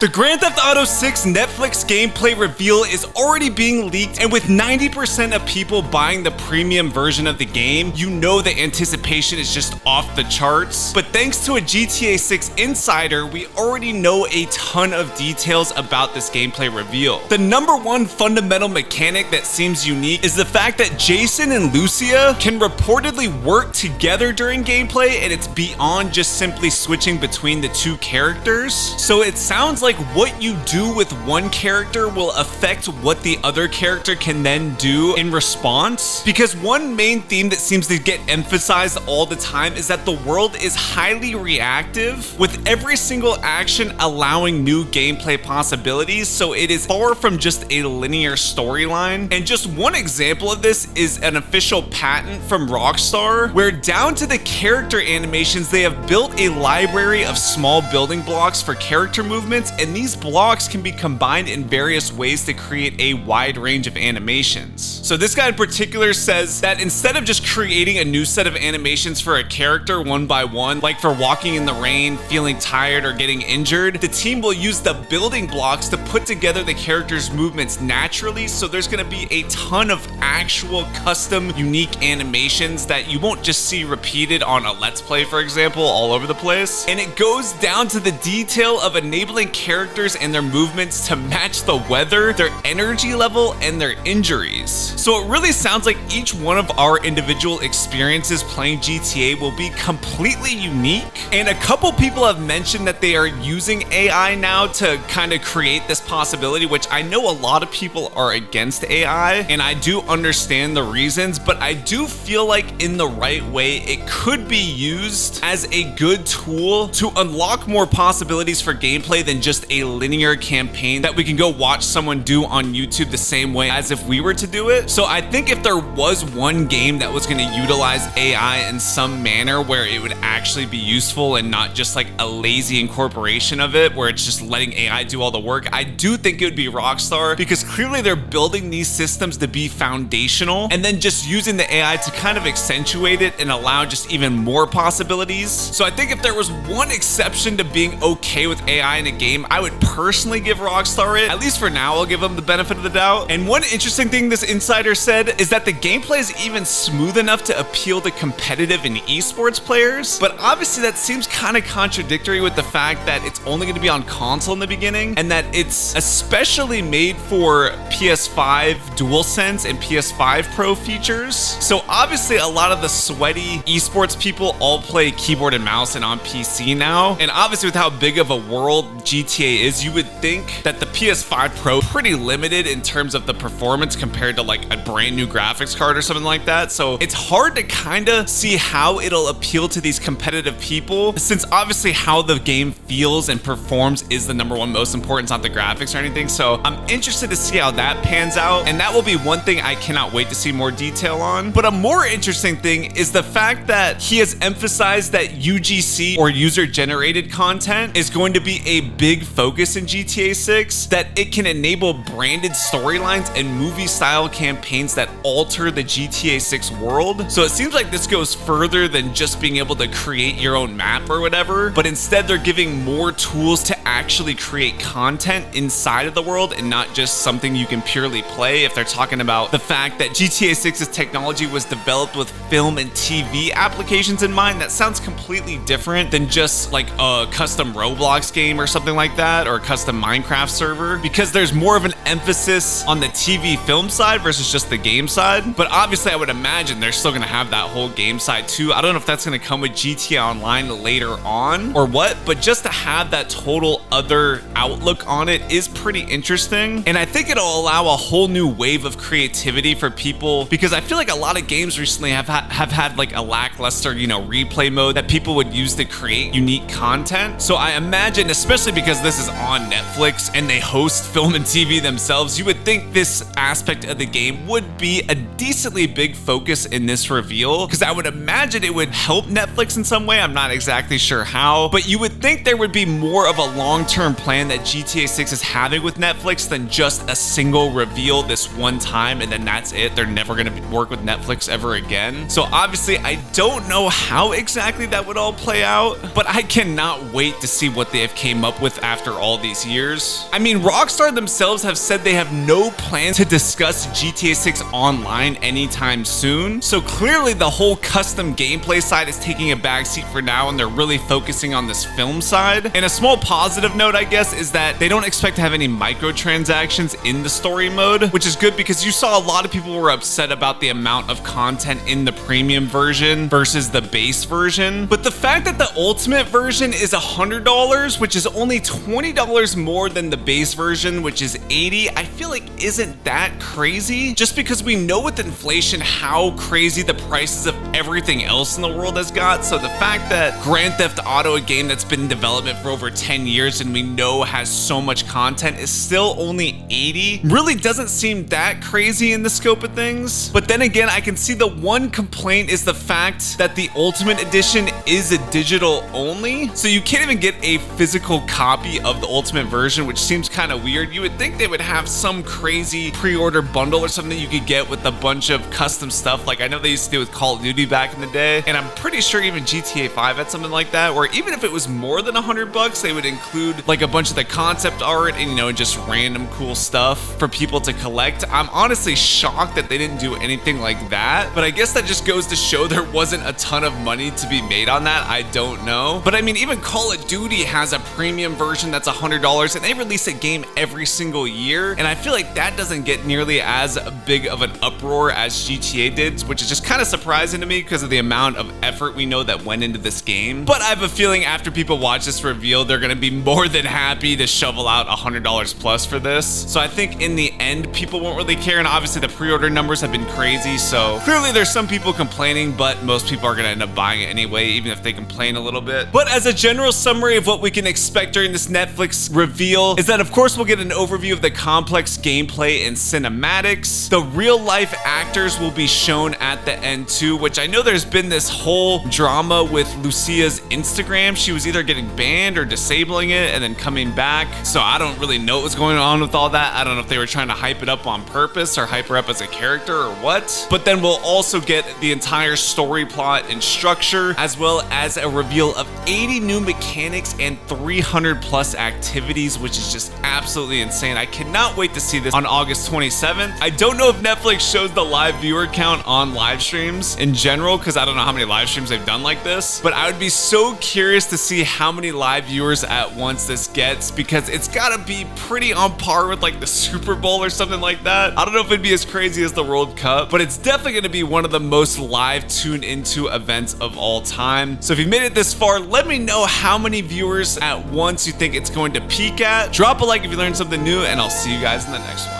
The Grand Theft Auto 6 Netflix gameplay reveal is already being leaked, and with 90% of people buying the premium version of the game, you know the anticipation is just off the charts. But thanks to a GTA 6 insider, we already know a ton of details about this gameplay reveal. The number one fundamental mechanic that seems unique is the fact that Jason and Lucia can reportedly work together during gameplay, and it's beyond just simply switching between the two characters. So it sounds like what you do with one character will affect what the other character can then do in response. Because one main theme that seems to get emphasized all the time is that the world is highly reactive, with every single action allowing new gameplay possibilities, so it is far from just a linear storyline. And just one example of this is an official patent from Rockstar, where down to the character animations, they have built a library of small building blocks for character movements, and these blocks can be combined in various ways to create a wide range of animations. So this guy in particular says that instead of just creating a new set of animations for a character one by one, like for walking in the rain, feeling tired, or getting injured, the team will use the building blocks to put together the character's movements naturally, so there's going to be a ton of actual custom unique animations that you won't just see repeated on a Let's Play, for example, all over the place. And it goes down to the detail of enabling characters and their movements to match the weather, their energy level, and their injuries. So it really sounds like each one of our individual experiences playing GTA will be completely unique. And a couple people have mentioned that they are using AI now to kind of create this possibility, which I know a lot of people are against AI, and I do understand the reasons, but I do feel like in the right way, it could be used as a good tool to unlock more possibilities for gameplay than just a linear campaign that we can go watch someone do on YouTube the same way as if we were to do it. So I think if there was one game that was going to utilize AI in some manner where it would actually be useful and not just like a lazy incorporation of it where it's just letting AI do all the work, I do think it would be Rockstar, because clearly they're building these systems to be foundational and then just using the AI to kind of accentuate it and allow just even more possibilities. So I think if there was one exception to being okay with AI in a game, I would personally give Rockstar it. At least for now, I'll give them the benefit of the doubt. And one interesting thing this insider said is that the gameplay is even smooth enough to appeal to competitive and esports players, but obviously that seems kind of contradictory with the fact that it's only going to be on console in the beginning, and that it's especially made for PS5 DualSense and PS5 Pro features. So obviously a lot of the sweaty esports people all play keyboard and mouse and on PC now, and obviously with how big of a world GTA is, you would think that the PS5 Pro pretty limited in terms of the performance compared to like a brand new graphics card or something like that. So it's hard to kind of see how it'll appeal to these competitive people, since obviously how the game feels and performs is the number one most important, it's not the graphics or anything. So I'm interested to see how that pans out, and that will be one thing I cannot wait to see more detail on. But a more interesting thing is the fact that he has emphasized that UGC, or user generated content, is going to be a big focus in GTA 6, that it can enable branded storylines and movie style campaigns that alter the GTA 6 world. So it seems like this goes further than just being able to create your own map or whatever, but instead they're giving more tools to actually create content inside of the world and not just something you can purely play. If they're talking about the fact that GTA 6's technology was developed with film and TV applications in mind, that sounds completely different than just like a custom Roblox game or something like that, or a custom Minecraft server, because there's more of an emphasis on the TV film side versus just the game side. But obviously I would imagine they're still going to have that whole game side too. I don't know if that's going to come with GTA Online later on or what, but just to have that total other outlook on it is pretty interesting. And I think it'll allow a whole new wave of creativity for people, because I feel like a lot of games recently have had like a lackluster, replay mode that people would use to create unique content. So I imagine, especially because this is on Netflix and they host film and TV themselves, you would think this aspect of the game would be a decently big focus in this reveal, because I would imagine it would help Netflix in some way. I'm not exactly sure how, but you would think there would be more of a long-term plan that GTA 6 is having with Netflix than just a single reveal this one time and then that's it. They're never going to work with Netflix ever again. So obviously I don't know how exactly that would all play out, but I cannot wait to see what they have came up with after all these years. I mean, Rockstar themselves have said they have no plan to discuss GTA 6 online anytime soon. So clearly the whole custom gameplay side is taking a backseat for now and they're really focusing on this film side. And a small positive note, I guess, is that they don't expect to have any microtransactions in the story mode, which is good because you saw a lot of people were upset about the amount of content in the premium version versus the base version. But the fact that the ultimate version is $100, which is only $20 more than the base version, which is $80, I feel like isn't that crazy, just because we know with inflation how crazy the prices of everything else in the world has got. So the fact that Grand Theft Auto, a game that's been in development for over 10 years and we know has so much content, is still only $80, really doesn't seem that crazy in the scope of things. But then again, I can see the one complaint is the fact that the Ultimate Edition is a digital only, so you can't even get a physical copy of the Ultimate version, which seems kind of weird. You would think they would have some crazy pre-order bundle or something you could get with a bunch of custom stuff, like I know they used to do with Call of Duty back in the day, and I'm pretty sure even GTA 5 had something like that, where even if it was more than $100, they would include like a bunch of the concept art and, you know, just random cool stuff for people to collect. I'm honestly shocked that they didn't do anything like that, but I guess that just goes to show there wasn't a ton of money to be made on that. I don't know. But I mean, even Call of Duty has a premium version that's $100 and they release a game every single year, and I feel like that doesn't get nearly as big of an uproar as GTA did, which is just kind of surprising to me because of the amount of effort we know that went into this game. But I have a feeling after people watch this reveal, they're going to be more than happy to shovel out $100 plus for this. So I think in the end, people won't really care, and obviously the pre-order numbers have been crazy, so clearly there's some people complaining, but most people are going to end up buying it anyway, even if they complain a little bit. But as a general summary of what we can expect during this Netflix reveal is that, of course, we'll get an overview of the complex gameplay and cinematics. The real-life actors will be shown at the end too, which I know there's been this whole drama with Lucia's Instagram. She was either getting banned or disabling it and then coming back, so I don't really know what's going on with all that. I don't know if they were trying to hype it up on purpose or hype her up as a character or what. But then we'll also get the entire story plot and structure, as well as a reveal of 80 new mechanics and 300 plus activities, which is just absolutely insane. I cannot wait to see this on August 27th. I don't know if Netflix shows the live viewer count on live streams in general, because I don't know how many live streams they've done like this, but I would be so curious to see how many live viewers at once this gets, because it's gotta be pretty on par with like the Super Bowl or something like that. I don't know if it'd be as crazy as the World Cup, but it's definitely gonna be one of the most live tuned into events of all time. So if you made it this far, let me know how many viewers at once you think it's going to peak at. Drop a like if you learned something new, and I'll see you guys in the next one.